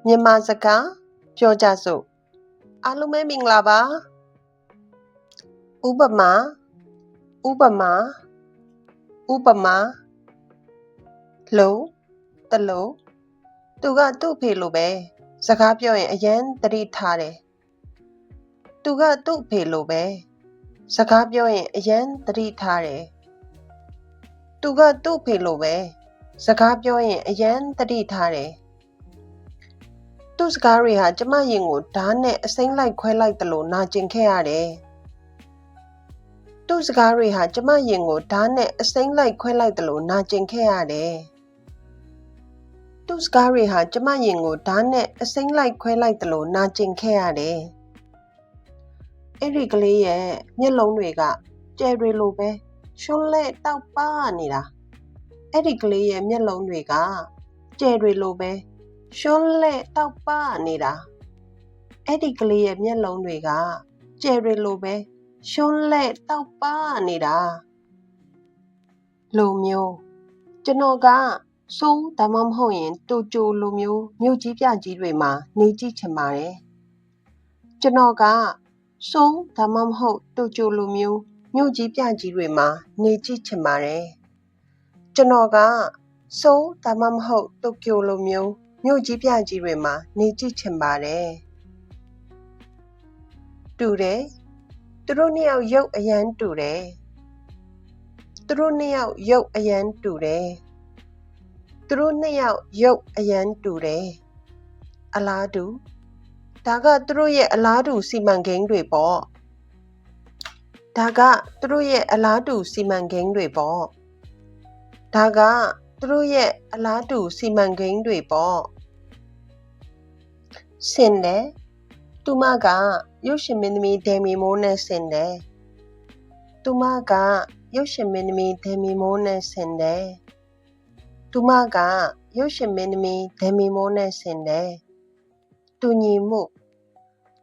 မြန်မာစကားပြောကြစို့အားလုံးပဲမင်္ဂလာပါဥပမာလုံးတလုံးသူကသူ့ဖေလိုပဲစကားပြောရင်အရန်သတိထားတယ်သူကသူ့ဖေလိုပဲစကားပြောရင်အရန်သတိထားတယ်သူကသူ့ဖေလိုပဲစကားပြောရင်အရန်သတိထားတယ်သူ့စကားတွေဟာကျမရင်ကိုဓာတ်နဲ့အစိမ်းလိုက်ခွဲလိုက်သလိုနာကျင်ခဲ့ရတယ်သူ့စကားတွေဟာကျမရင်ကိုဓာတ်နဲ့အစိမ်းလိုက်ခွဲလိုက်သလိုနာကျင်ခဲ့ရတယ်သူ့စကားတွေဟာကျမရင်ကိုဓာတ်နဲ့အစိမ်းလိုက်ခွဲလိုက်သလိုနာကျင်ခဲ့ရတယ်အဲ့ဒီကလေးရဲ့မျက်လုံးတွေကကြယ်တွေလိုပဲရှုံးလဲတောက်ပနေတာအဲ့ဒီကလေးရဲ့မျက်လုံးတွေကကြယ်တွေလိုပဲရှုံးလဲတောက်ပနေတာအဲ့ဒီကလေးရဲ့မျက်လုံးတွေကကြယ်တွေလိုပဲရှုံးလဲတောက်ပနေတာလိုမျိုးကျွန်တော်ကဆုံးဒါမှမဟုတ်ရင်တိုကျိုလိုမျိုးမြို့ကြီးပြကြီးတွေမှာနေကြည့်ချင်ပါတယ်ကျွန်တော်ကဆုံးဒါမှမဟုတ်တိုကျိုလိုမျိုးမြို့ကြီးပြကြီးတွေမှာနေကြည့်ချင်ပါတယ်ကျွန်တော်ကဆုံးဒါမှမဟုတ်တိုကျိုလိုမျိုးမြို့ကြီးပြကြီးတွေမှာနေကြည့်ချင်ပါတယ်တူတယ်သူတို့နှစ်ယောက်ရုပ်အရန်တူတယ်သူတို့နှစ်ယောက်ရုပ်အရန်တူတယ်သူတို့နှစ်ယောက်ရုပ်အရန်တူတယ်အလားတူဒါကသူတို့ရဲ့အလားတူစီမံကိန်းတွေပေါ့ဒါကသူတို့ရဲ့အလားတူစီမံကိန်းတွေပေါ့ဒါကသူတို့ရဲ့အလားတူစီမံကိန်းတွေပေါ့ဆင်တယ်သူမကရုပ်ရှင်မင်းသမီးဒယ်မီမိုးနဲ့ဆင်တယ်သူမကရုပ်ရှင်မင်းသမီးဒယ်မီမိုးနဲ့ဆင်တယ်သူမကရုပ်ရှင်မင်းသမီးဒယ်မီမိုးနဲ့ဆင်တယ်တူညီမှု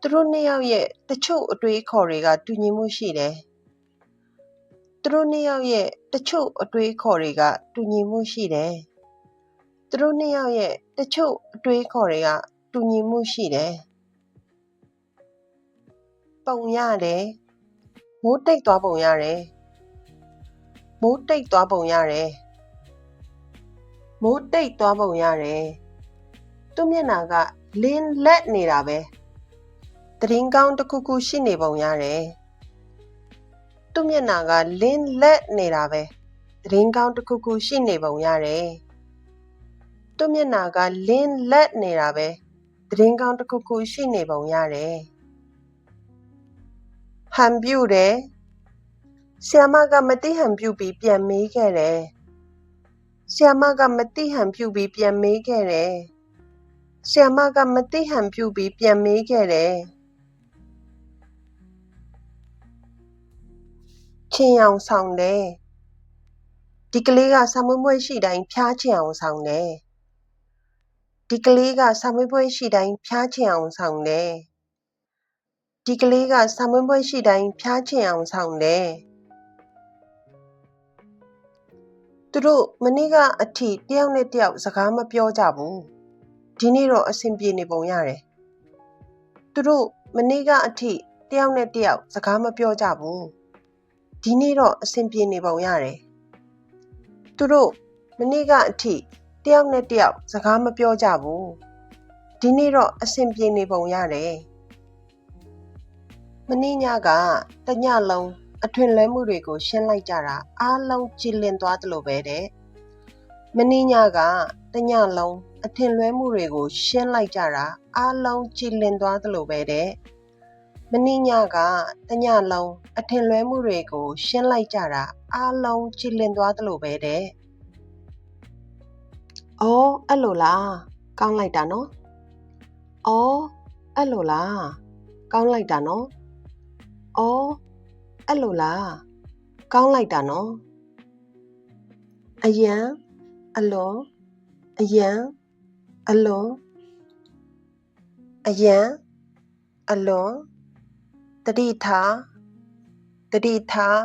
သူတို့နှစ်ယောက်ရဲ့တချို့အတွေးခေါ်တွေကတူညီမှုရှိတယ်သူတို့နှစ်ယောက်ရဲ့တချို့အတွေးခေါ်တွေကတူညီမှုရှိတယ်သူတို့နှစ်ယောက်ရဲ့တချို့အတွေးခေါ်တွေကတူညီမှုရှိတယ်ပုံရတယ်မိုးတိတ်သွားပုံရတယ်မိုးတိတ်သွားပုံရတယ်မိုးတိတ်သွားပုံရတယ်သူ့မျက်နှာကလင်းလက်နေတာပဲသတင်းကောင်းတစ်ခုခုရှိနေပုံရတယ်သူ့မျက်နှာကလင်းလက်နေတာပဲသတင်းကောင်းတစ်ခုခုရှိနေပုံရတယ်သူ့မျက်နှာကလင်းလက်နေတာပဲသတင်းကောင်းတစ်ခုခုရှိနေပုံရတယ်ဟန်ပြူတယ်ဆရာမကမသိဟန်ပြူပြီးပြန်မေးခဲ့တယ်ဆရာမကမသိဟန်ပြူပြီးပြန်မေးခဲ့တယ်ဆရာမကမသိဟန်ပြူပြီးပြန်မေးခဲ့တယ်ချင်အောင်ဆောင်တယ်ဒီကလေးကစာမွေးပွဲရှိတိုင်းဖျားချင်အောင်ဆောင်တယ်ဒီကလေးကစာမွေးပွဲရှိတိုင်းဖျားချင်အောင်ဆောင်တယ်ဒီကလေးကစာမွေးပွဲရှိတိုင်းဖျားချင်အောင်ဆောင်တယ်သူတို့မနေ့ကအထိတယောက်နဲ့တယောက်စကားမပြောကြဘူးဒီနေ့တော့အဆင်ပြေနေပုံရတယ်သူတို့မနေ့ကအထိတယောက်နဲ့တယောက်စကားမပြောကြဘူးဒီနေ့တော့အဆင်ပြေနေပုံရတယ်သူတို့မနေ့ကအထိတယောက်နဲ့တယောက်စကားမပြောကြဘူးဒီနေ့တော့အဆင်ပြေနေပုံရတယ်မနေ့ညကတညလုံးအထွင်လွဲမှုတွေကိုရှင်းလိုက်ကြတာအားလုံးကြည်လင်သွားသလိုပဲတဲ့မနေ့ညကတညလုံးအထင်လွဲမှုတွေကိုရှင်းလိုက်ကြတာအားလုံးကြည်လင်သွားသလိုပဲတဲ့မနေ့ညကတညလုံးအထင်လွဲမှုတွေကိုရှင်းလိုက်ကြတာအားလုံးကြည်လင်သွားသလိုပဲတဲ့အော်အဲ့လိုလားကောင်းလိုက်တာနော်အော်အဲ့လိုလားကောင်းလိုက်တာနော်အော်အဲ့လိုလားကောင်းလိုက်တာနော်အယံအလွန်အယံအလွန်အယံအလွန်တတိထားတတိထား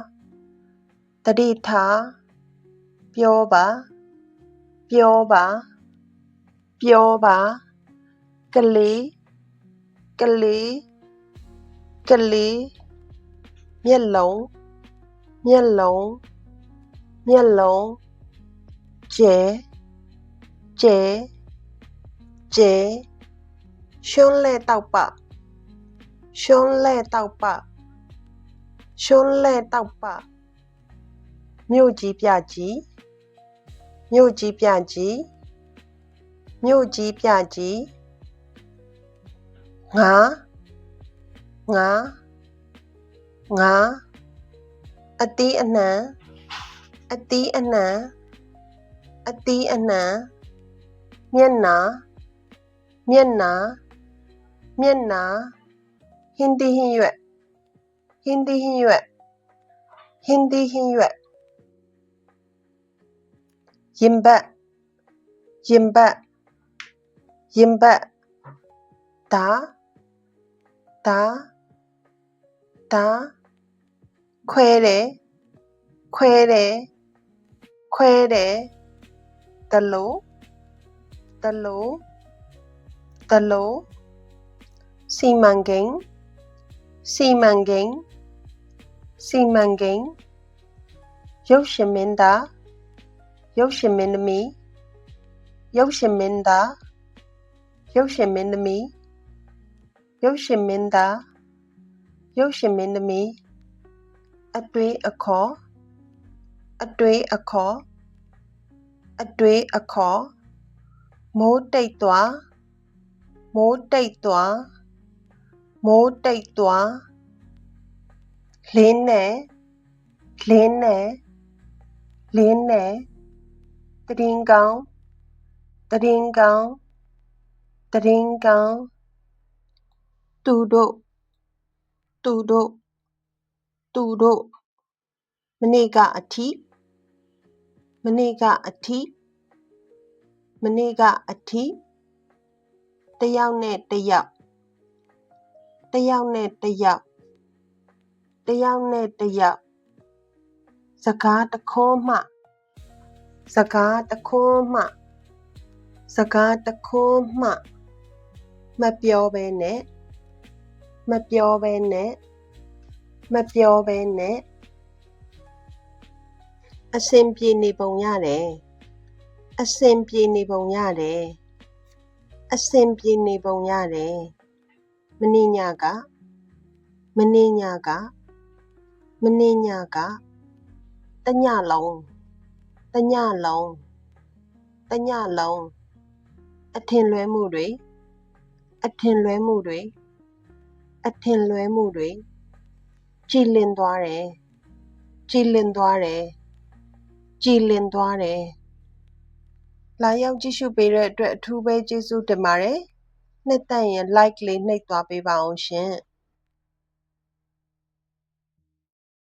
တတိထားပြောပါပြောပါပြောပါ ကလေးကလေးကလေးမျက်လုံးမျက်လုံးမျက်လုံးကျဲကျဲကျဲရှွန်းလဲတောက်ပရှွန်းလဲတောက်ပရှွန်းလဲတောက်ပမြို့ကြီးပြကြီးမြို့ကြီးပြကြီးမြို့ကြီးပြကြီးငါငါငါအတီးအနှံအတီးအနှံအတီးအနှံမျက်နာမျက်နာမျက်နာဟင်းသီးဟင်းရွက်ဟင်းသီးဟင်းရွက်ဟင်းသီးဟင်းရွက်ရင်ဘတ်ရင်ဘတ်ရင်ဘတ်ဓာဓာဓာခွဲတယ်ခွဲတယ်ခွဲတယ်တလို့တလို့တလို့စီမံကိန်းစီမံကိန်းစီမံကိန်းရုပ်ရှင်မင်းသားရုပ်ရှင်မင်းသမီးရုပ်ရှင်မင်းသားရုပ်ရှင်မင်းသမီးရုပ်ရှင်မင်းသားရုပ်ရှင်မင်းသမီးအတွေးအခေါ်အတွေးအခေါ်အတွေးအခေါ်မိုးတိတ်သွားမိုးတိတ်သွားမိုးတိတ်သွားလင်းနဲ့လင်းနဲ့လင်းနဲ့တရင်ကောင်းတရင်ကောင်းတရင်ကောင်းသူတို့သူတို့သူတို့မနေ့ကအထိမနေ့ကအထိမနေ့ကအထိတယောက်နဲ့တယောက်တယောက်နဲ့တယောက်တယောက်နဲ့တယောက်စကားတခွန်းမှစကားတခွန်းမှစကားတခွန်းမှမပြောဘဲနဲ့မပြောဘဲနဲ့မပြောဘဲနဲ့အဆင်ပြေနေပုံရတယ်အဆင်ပြေနေပုံရတယ်အဆင်ပြေနေပုံရတယ်မနေ့ညကမနေ့ညကမနေ့ညကတညလုံးတညလုံးတညလုံးအထင်လွဲမှုတွေအထင်လွဲမှုတွေအထင်လွဲမှုတွေကြည်လင်သွားတယ်ကြည်လင်သွားတယ်ကြည်လင်သွားတယ်လာရောက်ကြည့်ရှုပေးတဲ့အတွက်အထူးပဲကျေးဇူးတင်ပါတယ်နှစ်သက်ရင် like လေးနှိပ်သွားပေးပါအောင်ရှင်